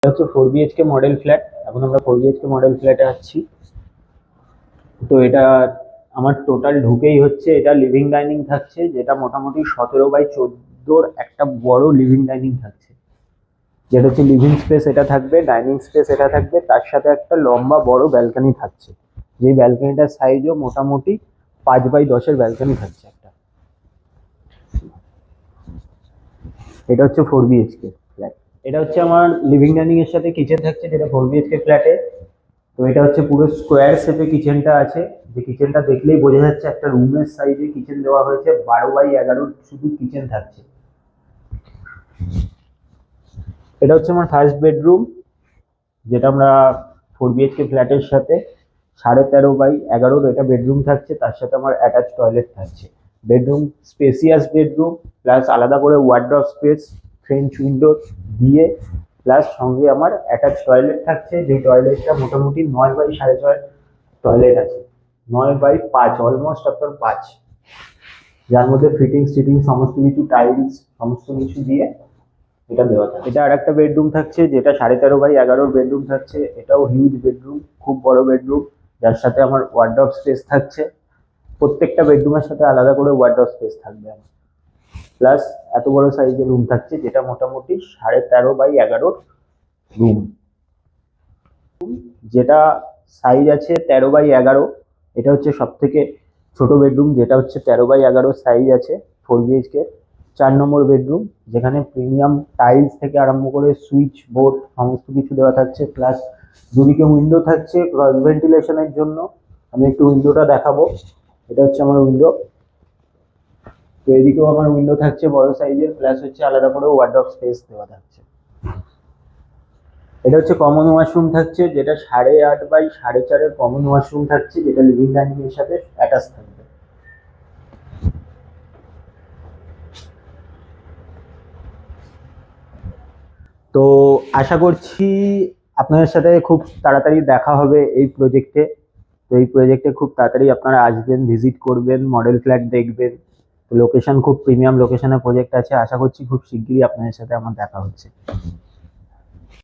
এটা হচ্ছে 4 BHK model flat. এখন আমরা 4 BHK মডেল ফ্ল্যাটে আছি। তো এটা আমার টোটাল ঢুকেই হচ্ছে এটা লিভিং ডাইনিং থাকছে, যেটা মোটামুটি 17x14 একটা বড় লিভিং ডাইনিং থাকছে। যেটা হচ্ছে লিভিং স্পেস এটা থাকবে, ডাইনিং স্পেস এটা থাকবে, তার সাথে একটা লম্বা বড় ব্যালকনি থাকছে। যেই ব্যালকনিটার সাইজও মোটামুটি 5x10 ব্যালকনি থাকছে একটা। এটা হচ্ছে 4 BHK ফ্ল্যাট। এটা হচ্ছে আমার লিভিং ডাইনিং এর সাথে কিচেন থাকছে, যেটা 4 BHK ফ্ল্যাটে। তো এটা হচ্ছে পুরো স্কোয়ার শেপে কিচেনটা আছে, যে কিচেনটা দেখলেই বোঝা যাচ্ছে একটা রুমের সাইজে কিচেন দেওয়া হয়েছে। 12x11 শুধু কিচেন থাকছে। এটা হচ্ছে আমার ফার্স্ট বেডরুম, যেটা আমরা 4 BHK ফ্ল্যাটের সাথে 13.5x11 এটা বেডরুম থাকছে, তার সাথে আমার অ্যাটাচ টয়লেট থাকছে। বেডরুম স্পেসিয়াস বেডরুম, প্লাস আলাদা করে ওয়ার্ডরোব স্পেস, ফ্রেঞ্চ উইন্ডো দিয়ে, প্লাস সঙ্গে আমার অ্যাটাচ টয়লেট থাকছে, যে টয়লেটটা মোটামুটি 9x6.5 টয়লেট আছে। 9x5, অলমোস্ট আপনার 5, যার মধ্যে ফিটিংস টিটিংস সমস্ত কিছু, টাইলস সমস্ত কিছু দিয়ে এটা দেওয়া থাকে। এটা আর একটা বেডরুম থাকছে, যেটা 13.5x11 বেডরুম থাকছে। এটাও হিউজ বেডরুম, খুব বড় বেডরুম, যার সাথে আমার ওয়ার্ডরোব স্পেস থাকছে। প্রত্যেকটা বেডরুমের সাথে আলাদা করে ওয়ার্ডরোব স্পেস থাকবে আমার। প্লাস এত বড় সাইজের রুম থাকছে, যেটা মোটামুটি 13.5x11 রুম, যেটা সাইজ আছে 13x11। এটা হচ্ছে সব থেকে ছোট বেডরুম, যেটা হচ্ছে 13x11 সাইজ আছে 4 BHK। 4 নম্বর বেডরুম, যেখানে প্রিমিয়াম টাইলস থেকে আরম্ভ করে সুইচ বোর্ড সমস্ত কিছু দেওয়া থাকছে, প্লাস দুদিকে উইন্ডো থাকছে ক্রস ভেন্টিলেশনের জন্য। আমি একটু উইন্ডোটা দেখাবো। এটা হচ্ছে আমার উইন্ডো। তো এদিকেও আমার উইন্ডো থাকছে বড় সাইজের, প্লাস হচ্ছে আলাদা করে ওয়ার্ডরোব স্পেস দেওয়া থাকছে। এটা হচ্ছে কমন ওয়াশরুম থাকছে, যেটা 8.5x4.5 কমন ওয়াশরুম থাকছে, যেটা লিভিং ডাইনিং এর সাথে অ্যাটাচ থাকবে। তো আশা করছি আপনাদের সাথে খুব তাড়াতাড়ি দেখা হবে এই প্রজেক্টে। তো এই প্রজেক্টে খুব তাড়াতাড়ি আপনারা আসবেন, ভিজিট করবেন, মডেল ফ্ল্যাট দেখবেন। তো লোকেশন খুব প্রিমিয়াম লোকেশনে প্রজেক্ট আছে। আশা করছি খুব শিগগিরই আপনাদের সাথে আমার দেখা হচ্ছে।